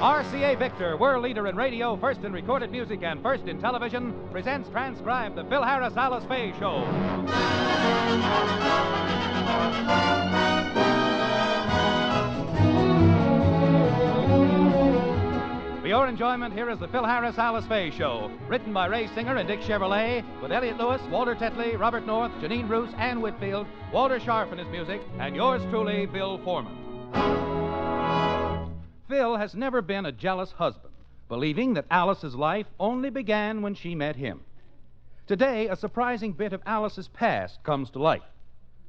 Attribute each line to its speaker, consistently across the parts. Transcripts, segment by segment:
Speaker 1: RCA Victor, world leader in radio, first in recorded music and first in television, presents transcribed the Phil Harris Alice Faye Show. For your enjoyment, here is the Phil Harris Alice Faye Show, written by Ray Singer and Dick Chevrolet, with Elliot Lewis, Walter Tetley, Robert North, Janine Bruce, Ann Whitfield, Walter Sharp in his music, and yours truly, Bill Foreman. Phil has never been a jealous husband, believing that Alice's life only began when she met him. Today, a surprising bit of Alice's past comes to light.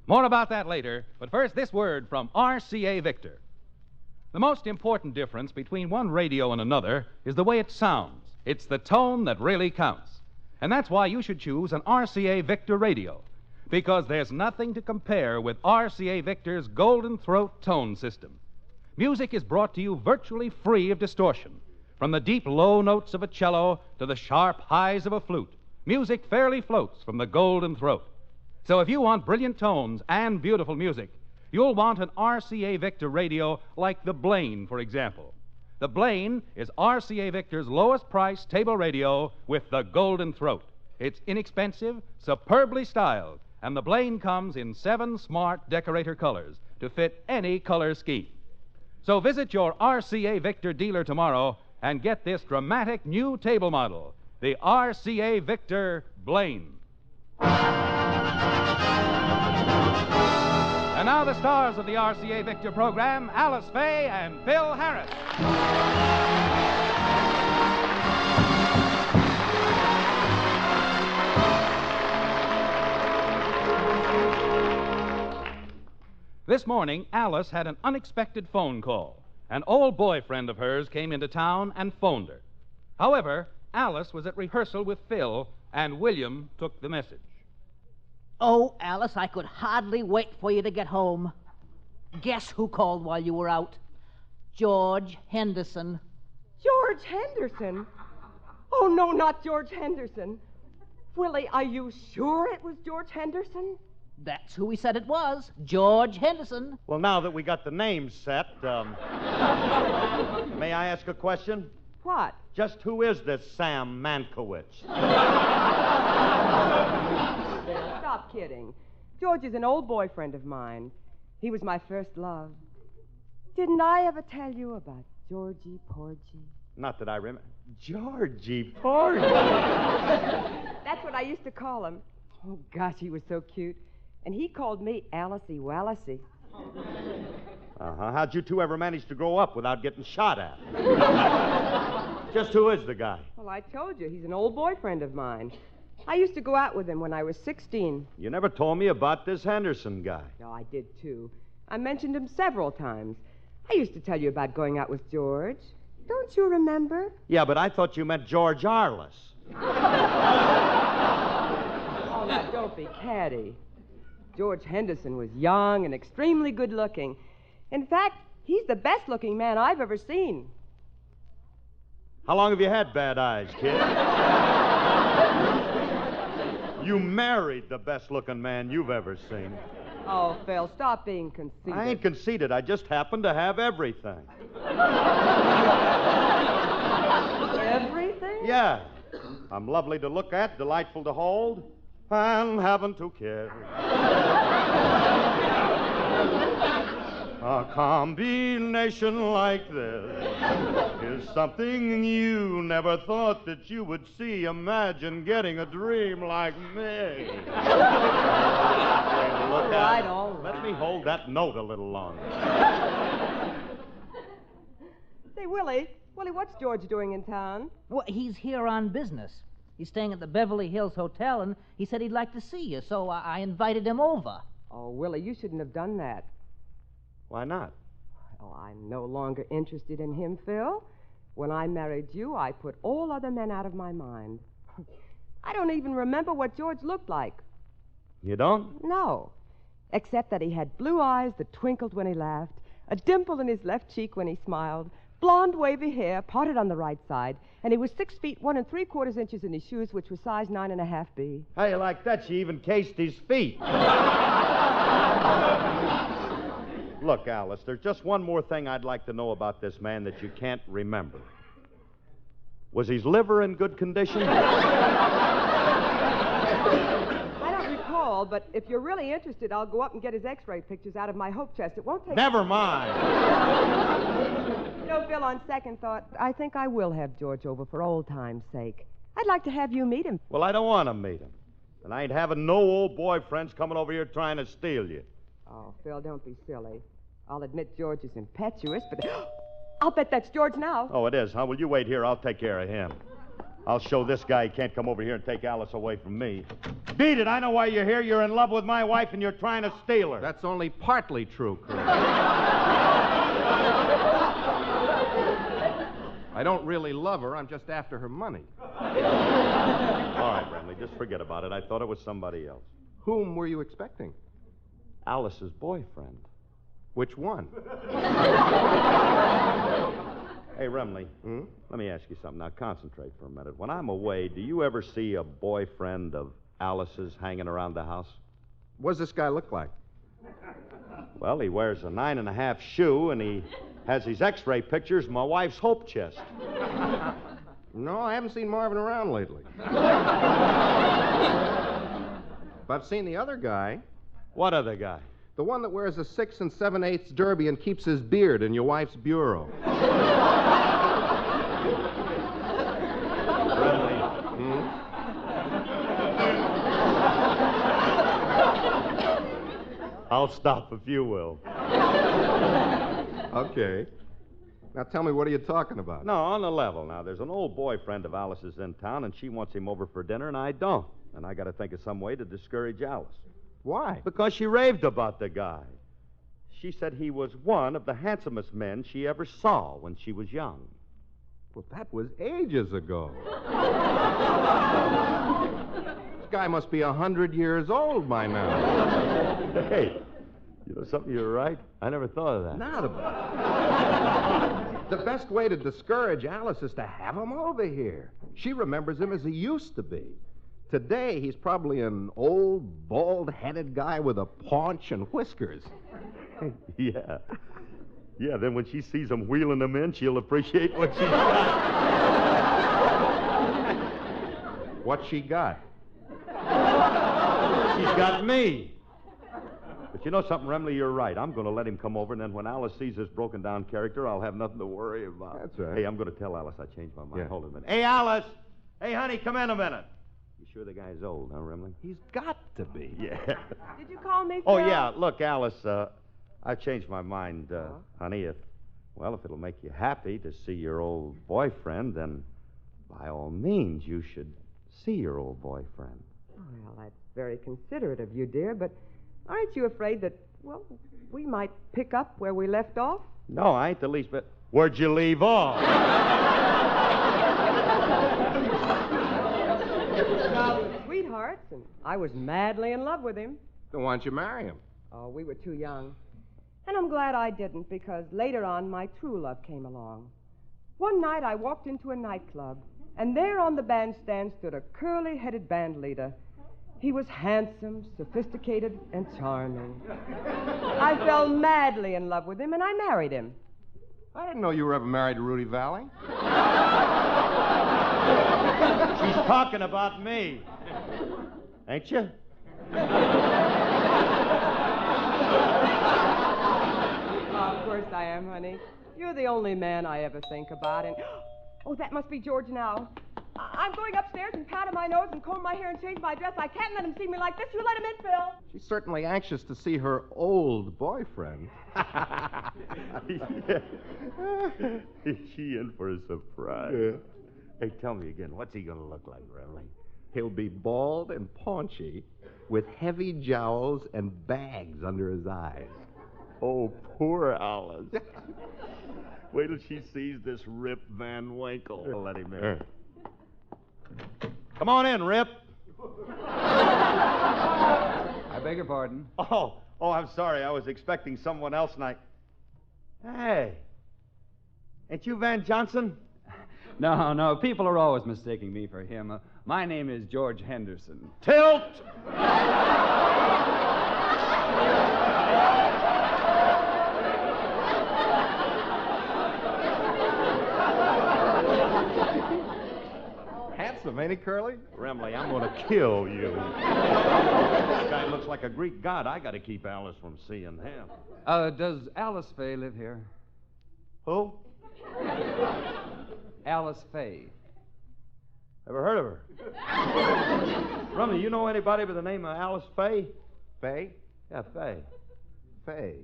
Speaker 1: More about that later, but first, this word from RCA Victor. The most important difference between one radio and another is the way it sounds. It's the tone that really counts. And that's why you should choose an RCA Victor radio, because there's nothing to compare with RCA Victor's Golden Throat tone system. Music is brought to you virtually free of distortion, from the deep low notes of a cello to the sharp highs of a flute. Music fairly floats from the Golden Throat. So if you want brilliant tones and beautiful music, you'll want an RCA Victor radio like the Blaine, for example. The Blaine is RCA Victor's lowest price table radio with the Golden Throat. It's inexpensive, superbly styled, and the Blaine comes in 7 smart decorator colors to fit any color scheme. So visit your RCA Victor dealer tomorrow and get this dramatic new table model, the RCA Victor Blaine. And now the stars of the RCA Victor program, Alice Faye and Phil Harris. This morning, Alice had an unexpected phone call. An old boyfriend of hers came into town and phoned her. However, Alice was at rehearsal with Phil, and William took the message.
Speaker 2: Oh, Alice, I could hardly wait for you to get home. Guess who called while you were out? George Henderson.
Speaker 3: George Henderson? Oh, no, not George Henderson. Willie, are you sure it was George Henderson?
Speaker 2: That's who he said it was, George Henderson.
Speaker 4: Well, now that we got the names set, may I ask a question?
Speaker 3: What?
Speaker 4: Just who is this Sam Mankiewicz?
Speaker 3: Stop kidding. George is an old boyfriend of mine. He was my first love. Didn't I ever tell you about Georgie Porgy?
Speaker 4: Not that I remember. Georgie Porgy.
Speaker 3: That's what I used to call him. Oh, gosh, he was so cute. And he called me Alicey Wallicey.
Speaker 4: Uh-huh. How'd you two ever manage to grow up without getting shot at? Just who is the guy?
Speaker 3: Well, I told you, he's an old boyfriend of mine. I used to go out with him when I was 16.
Speaker 4: You never told me about this Henderson guy.
Speaker 3: Oh, I did, too. I mentioned him several times. I used to tell you about going out with George. Don't you remember?
Speaker 4: Yeah, but I thought you meant George Arliss.
Speaker 3: Oh, now, don't be catty. George Henderson was young and extremely good-looking. In fact, he's the best-looking man I've ever seen.
Speaker 4: How long have you had bad eyes, kid? You married the best-looking man you've ever seen.
Speaker 3: Oh, Phil, stop being conceited.
Speaker 4: I ain't conceited. I just happen to have everything.
Speaker 3: Everything?
Speaker 4: Yeah. I'm lovely to look at, delightful to hold, and haven't to care. A combination like this is something you never thought that you would see. Imagine getting a dream like me.
Speaker 3: All right.
Speaker 4: Let me hold that note a little longer.
Speaker 3: Say, Willie, what's George doing in town?
Speaker 2: Well, he's here on business. He's staying at the Beverly Hills Hotel, and he said he'd like to see you, so I invited him over.
Speaker 3: Oh, Willie, you shouldn't have done that.
Speaker 4: Why not?
Speaker 3: Oh, I'm no longer interested in him, Phil. When I married you, I put all other men out of my mind. I don't even remember what George looked like.
Speaker 4: You don't?
Speaker 3: No. Except that he had blue eyes that twinkled when he laughed, a dimple in his left cheek when he smiled, blonde, wavy hair, parted on the right side, and he was 6 feet 1 3/4 inches in his shoes, which were size 9.5B.
Speaker 4: How you like that? She even cased his feet. Look, Alice, there's just one more thing I'd like to know about this man that you can't remember. Was his liver in good condition?
Speaker 3: I don't recall, but if you're really interested, I'll go up and get his x-ray pictures out of my hope chest. It won't take...
Speaker 4: Never mind.
Speaker 3: You know, Phil, on second thought, I think I will have George over for old time's sake. I'd like to have you meet him.
Speaker 4: Well, I don't want to meet him. And I ain't having no old boyfriends coming over here trying to steal you.
Speaker 3: Oh, Phil, don't be silly. I'll admit George is impetuous, but I'll bet that's George now.
Speaker 4: Oh, it is, huh? Well, you wait here. I'll take care of him. I'll show this guy he can't come over here and take Alice away from me. Beat it. I know why you're here. You're in love with my wife, and you're trying to steal her.
Speaker 5: That's only partly true, Chris. I don't really love her. I'm just after her money.
Speaker 4: All right, Bramley, just forget about it. I thought it was somebody else.
Speaker 5: Whom were you expecting?
Speaker 4: Alice's boyfriend.
Speaker 5: Which one?
Speaker 4: Hey, Remley, let me ask you something. Now, concentrate for a minute. When I'm away, do you ever see a boyfriend of Alice's hanging around the house?
Speaker 5: What does this guy look like?
Speaker 4: Well, he wears a 9.5 shoe, and he has his x-ray pictures of my wife's hope chest.
Speaker 5: No, I haven't seen Marvin around lately. But I've seen the other guy.
Speaker 4: What other guy?
Speaker 5: The one that wears a 6 7/8 derby and keeps his beard in your wife's bureau.
Speaker 4: Remley. I'll stop if you will.
Speaker 5: Okay. Now tell me, what are you talking about?
Speaker 4: No, on the level. Now, there's an old boyfriend of Alice's in town, and she wants him over for dinner, and I don't. And I got to think of some way to discourage Alice.
Speaker 5: Why?
Speaker 4: Because she raved about the guy. She said he was one of the handsomest men she ever saw when she was young.
Speaker 5: Well, that was ages ago. This guy must be 100 years old by now.
Speaker 4: Hey, you know something? You're right. I never thought of that.
Speaker 5: Now, the best way to discourage Alice is to have him over here. She remembers him as he used to be. Today, he's probably an old, bald-headed guy with a paunch and whiskers.
Speaker 4: Yeah. Yeah, then when she sees him wheeling them in, she'll appreciate what she's got.
Speaker 5: What she got?
Speaker 4: She's got me. But you know something, Remley? You're right. I'm going to let him come over, and then when Alice sees this broken-down character, I'll have nothing to worry about.
Speaker 5: That's right.
Speaker 4: Hey, I'm going to tell Alice I changed my mind.
Speaker 5: Yeah.
Speaker 4: Hold on a minute. Hey, Alice! Hey, honey, come in a minute. You sure the guy's old, huh, Remley?
Speaker 5: He's got to be.
Speaker 4: Yeah.
Speaker 3: Did you call me, Phil?
Speaker 4: Oh, yeah. Look, Alice, I've changed my mind, honey. If it'll make you happy to see your old boyfriend, then by all means you should see your old boyfriend.
Speaker 3: Well, that's very considerate of you, dear, but aren't you afraid that, well, we might pick up where we left off?
Speaker 4: No, I ain't the least bit. Where'd you leave off?
Speaker 3: Now, we were sweethearts, and I was madly in love with him.
Speaker 5: Then why don't you marry him?
Speaker 3: Oh, we were too young. And I'm glad I didn't, because later on, my true love came along. One night, I walked into a nightclub, and there on the bandstand stood a curly-headed band leader. He was handsome, sophisticated, and charming. I fell madly in love with him, and I married him.
Speaker 5: I didn't know you were ever married to Rudy Valley.
Speaker 4: She's talking about me. Ain't you?
Speaker 3: Of course I am, honey. You're the only man I ever think about, and... Oh, that must be George now. I'm going upstairs and powder my nose and comb my hair and change my dress. I can't let him see me like this. You let him in, Phil.
Speaker 5: She's certainly anxious to see her old boyfriend.
Speaker 4: Yeah. Is she in for a surprise?
Speaker 5: Yeah.
Speaker 4: Hey, tell me again, what's he going to look like, Remley?
Speaker 5: He'll be bald and paunchy, with heavy jowls and bags under his eyes.
Speaker 4: Oh, poor Alice. Wait till she sees this Rip Van Winkle. I'll let him in. Come on in, Rip.
Speaker 6: I beg your pardon.
Speaker 4: Oh, I'm sorry. I was expecting someone else, and Hey, ain't you Van Johnson?
Speaker 6: No, people are always mistaking me for him. My name is George Henderson.
Speaker 4: Tilt!
Speaker 5: handsome, ain't he, Curly?
Speaker 4: Remley, I'm going to kill you. This guy looks like a Greek god. I got to keep Alice from seeing him.
Speaker 6: Does Alice Faye live here?
Speaker 4: Who?
Speaker 6: Alice Faye.
Speaker 4: Ever heard of her? Rumley, you know anybody by the name of Alice Faye?
Speaker 5: Faye?
Speaker 4: Yeah, Faye.
Speaker 5: Faye.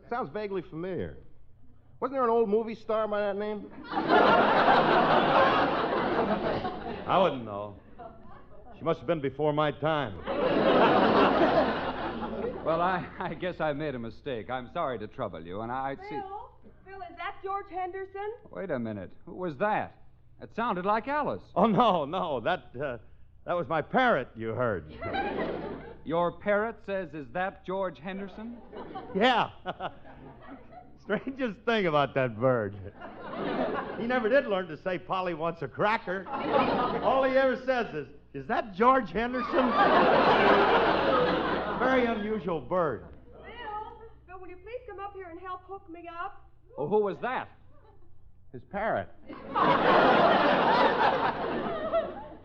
Speaker 5: Sounds vaguely familiar. Wasn't there an old movie star by that name?
Speaker 4: I wouldn't know. She must have been before my time.
Speaker 6: Well, I guess I made a mistake. I'm sorry to trouble you, and I'd see...
Speaker 3: Phil, is that George Henderson?
Speaker 6: Wait a minute. Who was that? It sounded like Alice.
Speaker 4: Oh, no. That was my parrot you heard.
Speaker 6: Your parrot says, is that George Henderson?
Speaker 4: Yeah. Strangest thing about that bird. He never did learn to say Polly wants a cracker. All he ever says is that George Henderson? Very unusual bird.
Speaker 3: Phil, will you please come up here and help hook me up?
Speaker 6: Oh, who was that?
Speaker 5: His parrot.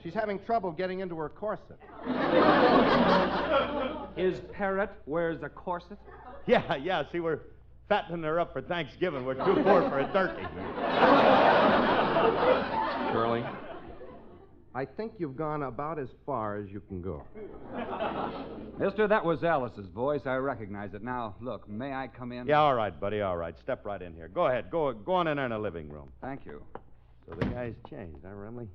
Speaker 5: She's having trouble getting into her corset.
Speaker 6: His parrot wears a corset?
Speaker 4: Yeah. See, we're fattening her up for Thanksgiving. We're too poor for a turkey.
Speaker 5: Curly, I think you've gone about as far as you can go.
Speaker 6: Mister, that was Alice's voice. I recognize it. Now, look, may I come in?
Speaker 4: Yeah, all right, buddy, all right. Step right in here. Go ahead. Go on in there in the living room.
Speaker 6: Thank you.
Speaker 4: So the guy's changed, huh, Remley?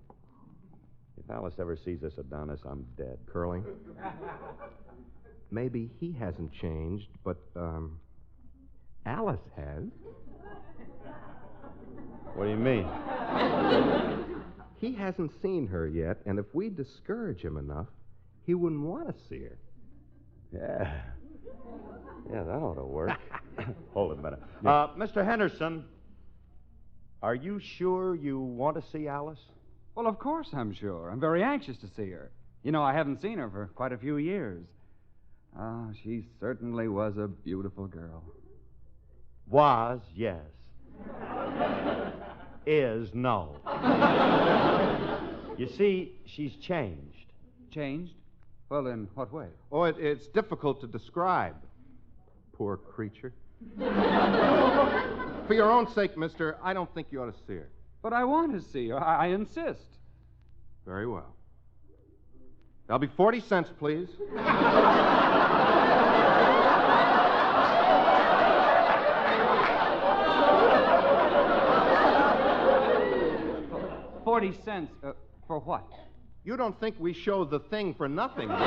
Speaker 4: If Alice ever sees this Adonis, I'm dead.
Speaker 5: Curly, maybe he hasn't changed, but, Alice has.
Speaker 4: What do you mean?
Speaker 5: He hasn't seen her yet, and if we discourage him enough, he wouldn't want to see her.
Speaker 4: Yeah, that ought to work. Hold it a minute. Mr. Henderson, are you sure you want to see Alice?
Speaker 6: Well, of course I'm sure. I'm very anxious to see her. You know, I haven't seen her for quite a few years. She certainly was a beautiful girl.
Speaker 4: Was, yes. Is, no. You see, she's changed.
Speaker 6: Changed? Well, in what way?
Speaker 5: Oh, it's difficult to describe. Poor creature. For your own sake, mister, I don't think you ought to see her.
Speaker 6: But I want to see her. I insist.
Speaker 5: Very well. That'll be 40 cents, please.
Speaker 6: 40 cents for what?
Speaker 5: You don't think we show the thing for nothing, do you?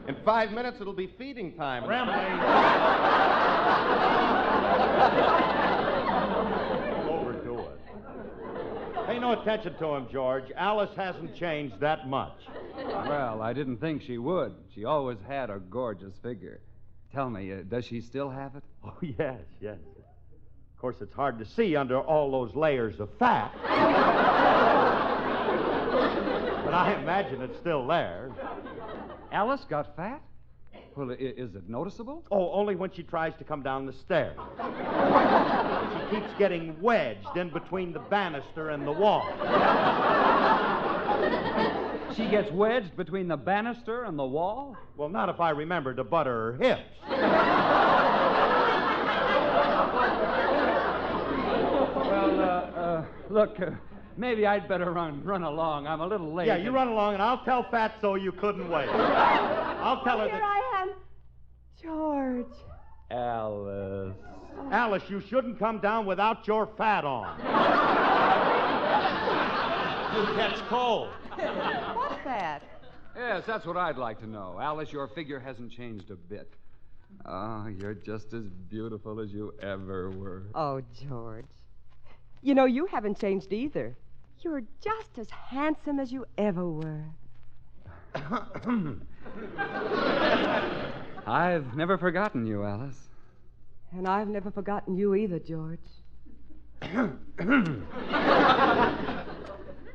Speaker 5: In 5 minutes, it'll be feeding time.
Speaker 4: Overdo it. Pay no attention to him, George. Alice hasn't changed that much.
Speaker 6: Well, I didn't think she would. She always had a gorgeous figure. Tell me, does she still have it?
Speaker 4: Oh, yes. Of course, it's hard to see under all those layers of fat. But I imagine it's still there.
Speaker 6: Alice got fat? Well, is it noticeable?
Speaker 4: Oh, only when she tries to come down the stairs. She keeps getting wedged in between the banister and the wall.
Speaker 6: She gets wedged between the banister and the wall?
Speaker 4: Well, not if I remember to butter her hips.
Speaker 6: Well, look, maybe I'd better run along. I'm a little late.
Speaker 4: Yeah, you run along, and I'll tell Fatso you couldn't wait. I'll tell her
Speaker 3: Here
Speaker 4: that...
Speaker 3: I am. George.
Speaker 6: Alice.
Speaker 4: Alice, you shouldn't come down without your fat on. You'll catch cold.
Speaker 3: What's that?
Speaker 6: Yes, that's what I'd like to know. Alice, your figure hasn't changed a bit. You're just as beautiful as you ever were.
Speaker 3: Oh, George. You know, you haven't changed either. You're just as handsome as you ever were.
Speaker 6: I've never forgotten you, Alice.
Speaker 3: And I've never forgotten you either, George.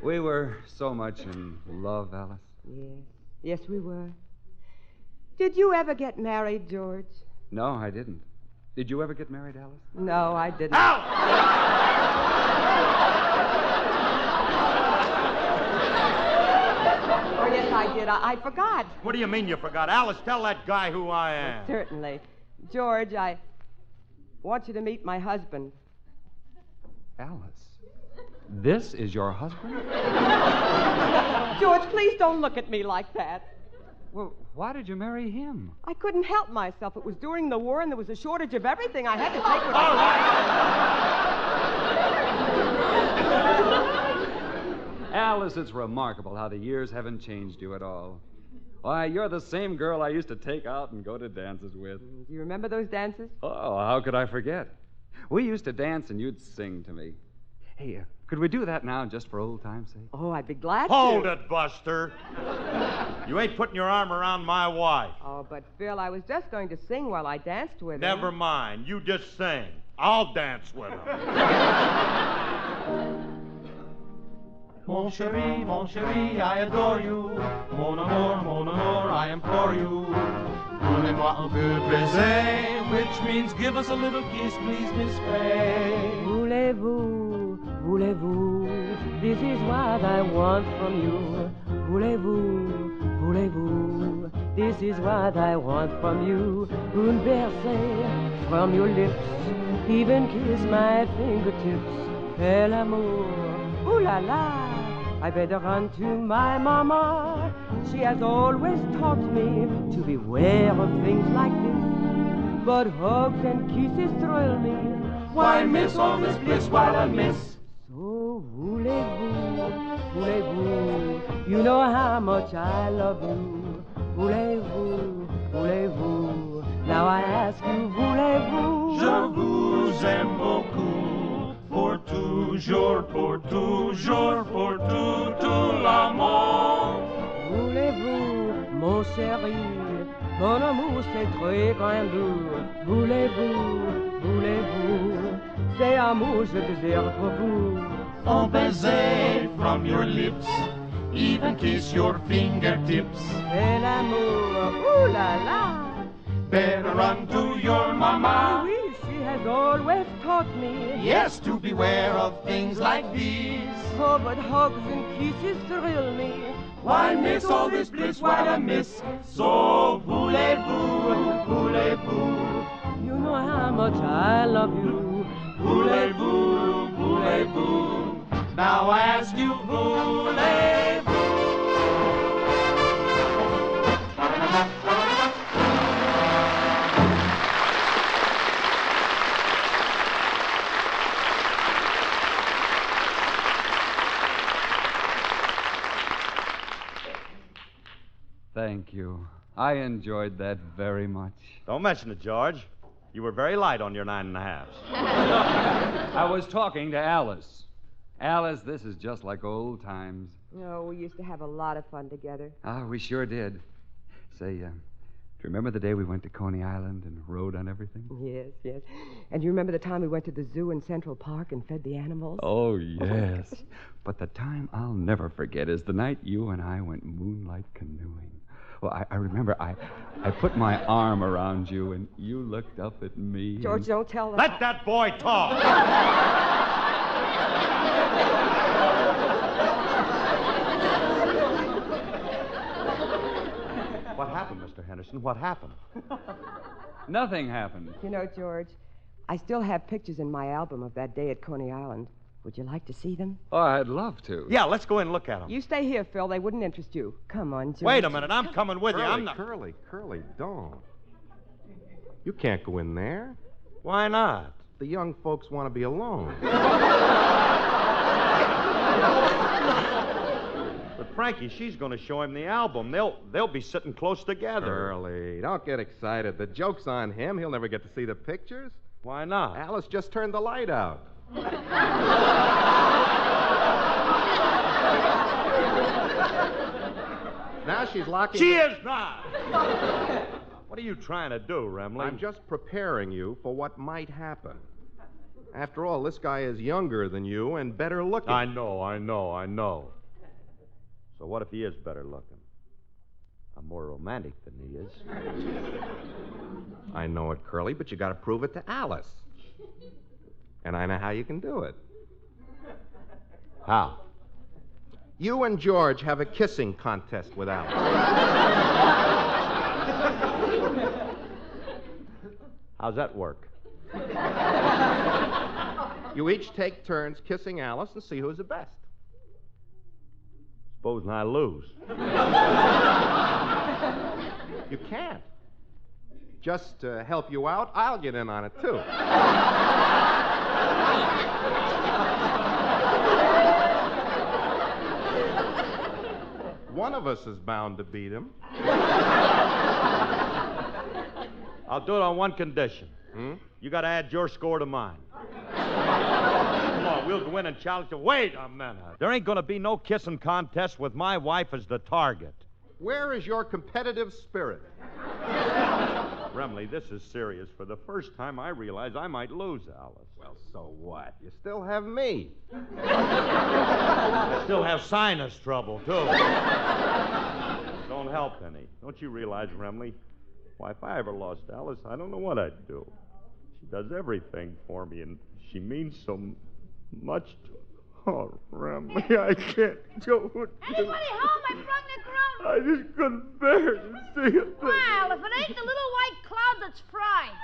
Speaker 6: We were so much in love, Alice.
Speaker 3: Yes. Yes, we were. Did you ever get married, George?
Speaker 6: No, I didn't. Did you ever get married, Alice?
Speaker 3: No, I didn't.
Speaker 5: Out!
Speaker 3: Oh, yes, I did. I forgot.
Speaker 4: What do you mean you forgot? Alice, tell that guy who I am.
Speaker 3: Certainly. George, I want you to meet my husband.
Speaker 6: Alice, this is your husband?
Speaker 3: George, please don't look at me like that.
Speaker 6: Well, why did you marry him?
Speaker 3: I couldn't help myself. It was during the war, and there was a shortage of everything. I had to take what
Speaker 4: All
Speaker 3: I...
Speaker 6: Alice, it's remarkable how the years haven't changed you at all. Why, you're the same girl I used to take out and go to dances with.
Speaker 3: Do you remember those dances?
Speaker 6: Oh, how could I forget? We used to dance and you'd sing to me. Hey, could we do that now just for old time's sake?
Speaker 3: Oh, I'd be glad
Speaker 4: Hold
Speaker 3: to.
Speaker 4: it, Buster. You ain't putting your arm around my wife.
Speaker 3: Oh, but Phil, I was just going to sing while I danced with him.
Speaker 4: Never mind. You just sing. I'll dance with him.
Speaker 7: Mon chéri, I adore you. Mon amour, I implore you. Donnez-moi un peu baiser, which means give us a little kiss, please, Miss Faye.
Speaker 3: Voulez-vous, voulez-vous, this is what I want from you. Voulez-vous, voulez-vous, this is what I want from you. Un baiser from your lips, even kiss my fingertips. Fais l'amour, ooh la la. I better run to my mama. She has always taught me to beware of things like this. But hugs and kisses thrill me.
Speaker 7: Why miss all this bliss while I miss?
Speaker 3: So voulez-vous, voulez-vous, you know how much I love you. Voulez-vous, voulez-vous, now I ask you, voulez-vous?
Speaker 7: Je vous aime beaucoup, pour toujours, pour toujours, pour tout l'amour.
Speaker 3: Voulez-vous, mon chéri, mon amour c'est très grandeur. Voulez-vous, voulez-vous, c'est amour je désire pour vous.
Speaker 7: Un baiser from your lips, even kiss your fingertips.
Speaker 3: C'est l'amour, ooh la la.
Speaker 7: Better run to your mama.
Speaker 3: Oui, she has always taught me.
Speaker 7: Yes, to beware of things like these.
Speaker 3: Oh, but hugs and kisses thrill me.
Speaker 7: Why miss all this bliss while I miss? So voulez-vous, voulez-vous,
Speaker 3: You know how much I love you.
Speaker 7: voulez-vous, voulez-vous. Now I ask you, voulez-vous.
Speaker 6: Thank you. I enjoyed that very much.
Speaker 4: Don't mention it, George. You were very light on your 9.5s.
Speaker 6: I was talking to Alice. Alice, this is just like old times.
Speaker 3: Oh, we used to have a lot of fun together.
Speaker 6: Ah, we sure did. Say, do you remember the day we went to Coney Island and rode on everything?
Speaker 3: Yes, yes. And you remember the time we went to the zoo in Central Park and fed the animals?
Speaker 6: Oh, yes. But the time I'll never forget is the night you and I went moonlight canoeing. Well, I remember I put my arm around you and you looked up at me.
Speaker 3: George,
Speaker 6: and...
Speaker 3: don't tell them.
Speaker 4: Let that boy talk. What happened, Mr. Henderson? What happened?
Speaker 6: Nothing happened.
Speaker 3: You know, George, I still have pictures in my album of that day at Coney Island. Would you like to see them?
Speaker 6: Oh, I'd love to.
Speaker 4: Yeah, let's go in and look at him.
Speaker 3: You stay here, Phil. They wouldn't interest you. Come on, George.
Speaker 4: Wait a minute. I'm coming with you. I'm not.
Speaker 5: Curly, don't. You can't go in there.
Speaker 4: Why not?
Speaker 5: The young folks want to be alone.
Speaker 4: But Frankie, she's going to show him the album. They'll be sitting close together.
Speaker 5: Curly, don't get excited. The joke's on him. He'll never get to see the pictures.
Speaker 4: Why not?
Speaker 5: Alice just turned the light out. Now she's locking...
Speaker 4: She is not. What are you trying to do, Remley?
Speaker 5: I'm just preparing you for what might happen. After all, this guy is younger than you and better looking.
Speaker 4: I know. So what if he is better looking? A I'm more romantic than he is.
Speaker 5: I know it, Curly, but you got to prove it to Alice. And I know how you can do it.
Speaker 4: How?
Speaker 5: You and George have a kissing contest with Alice.
Speaker 4: How's that work?
Speaker 5: You each take turns kissing Alice and see who's the best.
Speaker 4: Supposing I lose.
Speaker 5: You can't. Just to help you out, I'll get in on it, too. One of us is bound to beat him.
Speaker 4: I'll do it on one condition. You got to add your score to mine. Come on, we'll go in and challenge you. Wait a minute. There ain't going to be no kissing contest with my wife as the target.
Speaker 5: Where is your competitive spirit?
Speaker 4: Remley, this is serious. For the first time, I realize I might lose Alice.
Speaker 5: Well, so what? You still have me.
Speaker 4: I still have sinus trouble, too. Don't help any. Don't you realize, Remley? Why, if I ever lost Alice, I don't know what I'd do. She does everything for me, and she means so much to... Oh, Remley, I can't do it.
Speaker 8: Anybody home? I brung the grown.
Speaker 4: I just couldn't bear to see it.
Speaker 8: Well, if it ain't the little white cloud that's fried.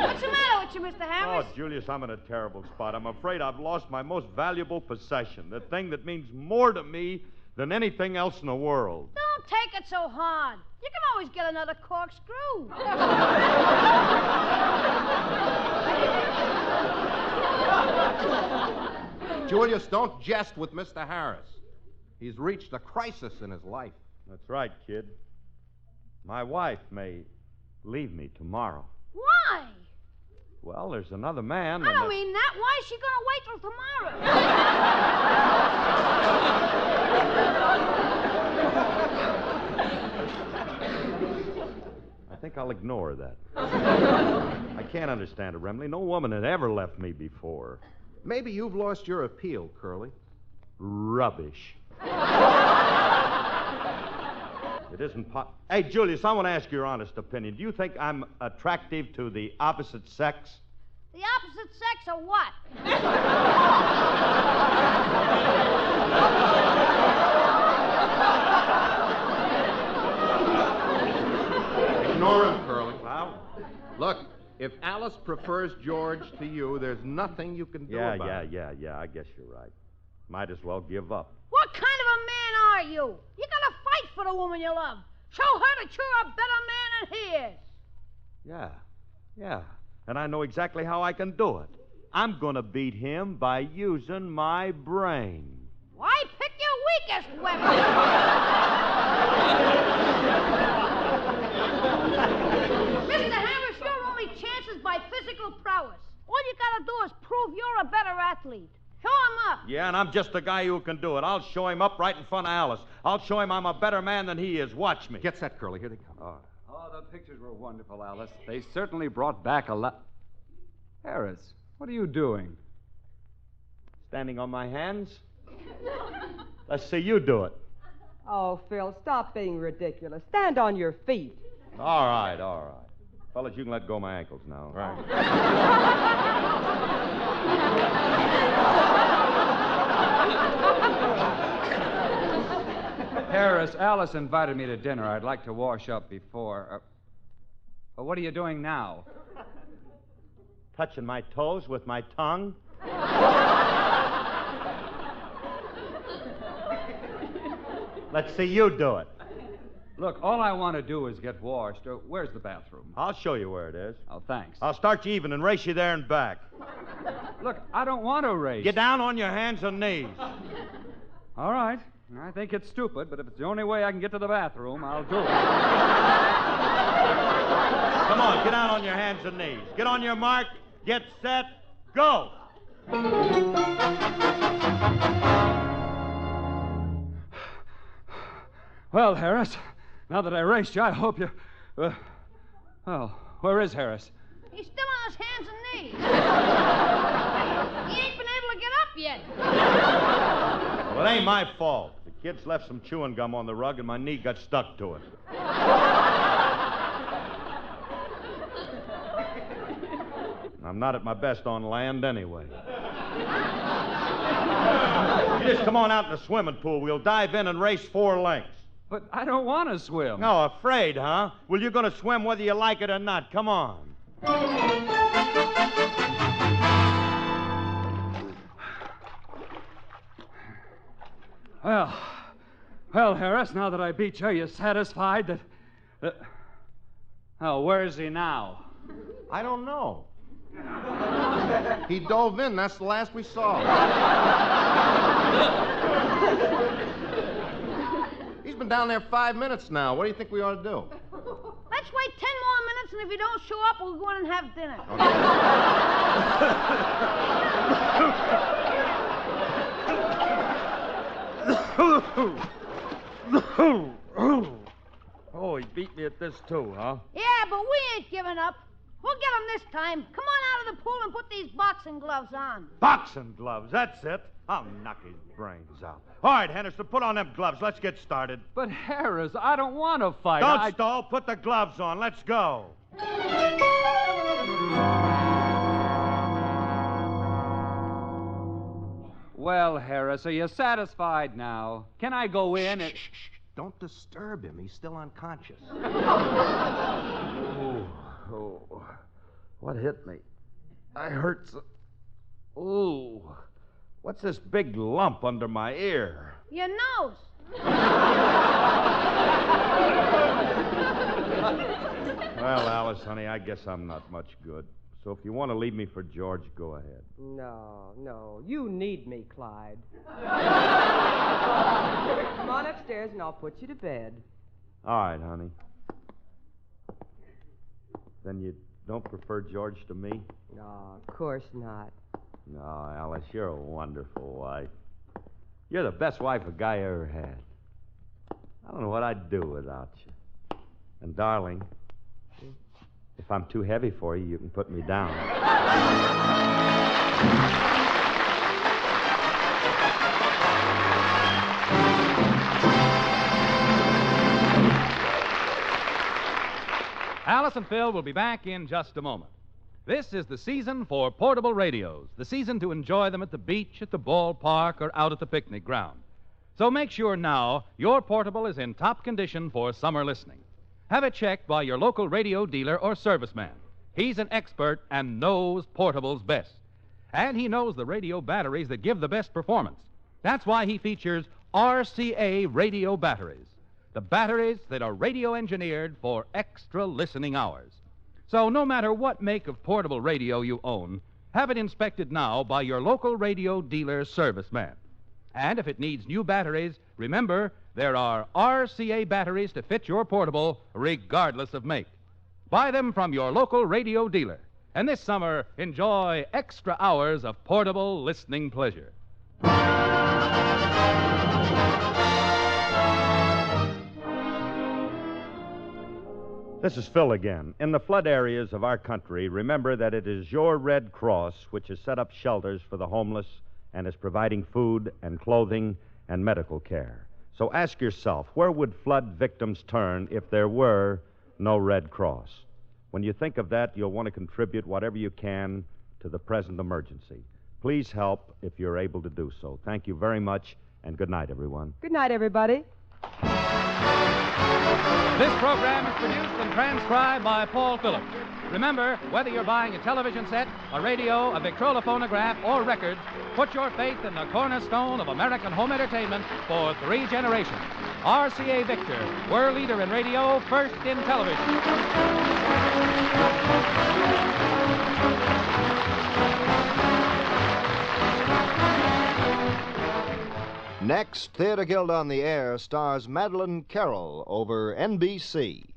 Speaker 8: What's the matter with you, Mr. Harris?
Speaker 4: Oh, Julius, I'm in a terrible spot. I'm afraid I've lost my most valuable possession, the thing that means more to me than anything else in the world.
Speaker 8: Don't take it so hard. You can always get another corkscrew.
Speaker 5: Julius, don't jest with Mr. Harris. He's reached a crisis in his life.
Speaker 4: That's right, kid. My wife may leave me tomorrow.
Speaker 8: Why?
Speaker 4: Well, there's another man.
Speaker 8: I don't mean that. Why is she going to wait till tomorrow?
Speaker 4: I think I'll ignore that. I can't understand it, Remley. No woman had ever left me before.
Speaker 5: Maybe you've lost your appeal, Curly.
Speaker 4: Rubbish. It isn't Hey, Julius, I want to ask your honest opinion. Do you think I'm attractive to the opposite sex?
Speaker 8: The opposite sex or what?
Speaker 5: Ignore him, Curly.
Speaker 4: Well,
Speaker 5: look, if Alice prefers George to you, there's nothing you can do about it.
Speaker 4: Yeah, I guess you're right. Might as well give up.
Speaker 8: What kind of a man are you? You gotta fight for the woman you love. Show her that you're a better man than he is.
Speaker 4: Yeah. And I know exactly how I can do it. I'm going to beat him by using my brain.
Speaker 8: Why pick your weakest weapon? Mr. Harris, your only chance is by physical prowess. All you gotta do is prove you're a better athlete. Show him up.
Speaker 4: Yeah, and I'm just the guy who can do it. I'll show him up right in front of Alice. I'll show him I'm a better man than he is. Watch me.
Speaker 5: Get set, Curly. Here they come.
Speaker 6: Oh, the pictures were wonderful, Alice. They certainly brought back a lot. Harris, what are you doing?
Speaker 4: Standing on my hands? Let's see you do it.
Speaker 3: Oh, Phil, stop being ridiculous. Stand on your feet.
Speaker 4: All right. Fellas, you can let go of my ankles now.
Speaker 5: Right.
Speaker 6: Harris, Alice invited me to dinner. I'd like to wash up before. What are you doing now?
Speaker 4: Touching my toes with my tongue? Let's see you do it.
Speaker 6: Look, all I want to do is get washed. Where's the bathroom?
Speaker 4: I'll show you where it is.
Speaker 6: Oh, thanks.
Speaker 4: I'll start you even and race you there and back.
Speaker 6: Look, I don't want to race.
Speaker 4: Get down on your hands and knees.
Speaker 6: All right. I think it's stupid, but if it's the only way I can get to the bathroom, I'll do it.
Speaker 4: Come on, get down on your hands and knees. Get on your mark, get set, go.
Speaker 6: Well, Harris, now that I raced you, I hope you... well, where is Harris?
Speaker 8: He's still on his hands and knees. He ain't been able to get up yet.
Speaker 4: Well, it ain't my fault. The Kids left some chewing gum on the rug, and my knee got stuck to it. I'm not at my best on land anyway. You just come on out in the swimming pool. We'll dive in and race 4 lengths.
Speaker 6: But I don't want to swim.
Speaker 4: No, afraid, huh? Well, you're going to swim whether you like it or not. Come on.
Speaker 6: Well, Harris, now that I beat you, are you satisfied that... Oh, where is he now?
Speaker 5: I don't know. He dove in. That's the last we saw. He's been down there 5 minutes now. What do you think we ought to do?
Speaker 8: Let's wait 10 more minutes, and if you don't show up, we'll go in and have dinner.
Speaker 4: Oh, he beat me at this, too, huh?
Speaker 8: Yeah, but we ain't giving up. We'll get him this time. Come on out of the pool and put these boxing gloves on.
Speaker 4: Boxing gloves, that's it. I'll knock his brains out. All right, Henderson, put on them gloves. Let's get started.
Speaker 6: But, Harris, I don't want to fight.
Speaker 4: Don't stall. Put the gloves on. Let's go.
Speaker 6: Well, Harris, are you satisfied now? Can I go in and...
Speaker 5: Shh. Don't disturb him. He's still unconscious.
Speaker 4: Oh, what hit me? I hurt so... Ooh, what's this big lump under my ear?
Speaker 8: Your nose.
Speaker 4: Well, Alice, honey, I guess I'm not much good. So if you want to leave me for George, go ahead.
Speaker 3: No. You need me, Clyde. Come on upstairs and I'll put you to bed.
Speaker 4: All right, honey. Then you don't prefer George to me?
Speaker 3: No, of course not.
Speaker 4: No, Alice, you're a wonderful wife. You're the best wife a guy ever had. I don't know what I'd do without you. And, darling, if I'm too heavy for you, you can put me down.
Speaker 1: Alice and Phil will be back in just a moment. This is the season for portable radios, the season to enjoy them at the beach, at the ballpark, or out at the picnic ground. So make sure now your portable is in top condition for summer listening. Have it checked by your local radio dealer or serviceman. He's an expert and knows portables best. And he knows the radio batteries that give the best performance. That's why he features RCA radio batteries, the batteries that are radio engineered for extra listening hours. So no matter what make of portable radio you own, have it inspected now by your local radio dealer serviceman. And if it needs new batteries, remember, there are RCA batteries to fit your portable regardless of make. Buy them from your local radio dealer. And this summer, enjoy extra hours of portable listening pleasure.
Speaker 4: This is Phil again. In the flood areas of our country, remember that it is your Red Cross which has set up shelters for the homeless and is providing food and clothing and medical care. So ask yourself, where would flood victims turn if there were no Red Cross? When you think of that, you'll want to contribute whatever you can to the present emergency. Please help if you're able to do so. Thank you very much, and good night, everyone.
Speaker 3: Good night, everybody.
Speaker 1: This program is produced and transcribed by Paul Phillips. Remember, whether you're buying a television set, a radio, a Victrola phonograph, or records, put your faith in the cornerstone of American home entertainment for 3 generations. RCA Victor, world leader in radio, first in television.
Speaker 9: Next, Theater Guild on the Air stars Madeline Carroll over NBC.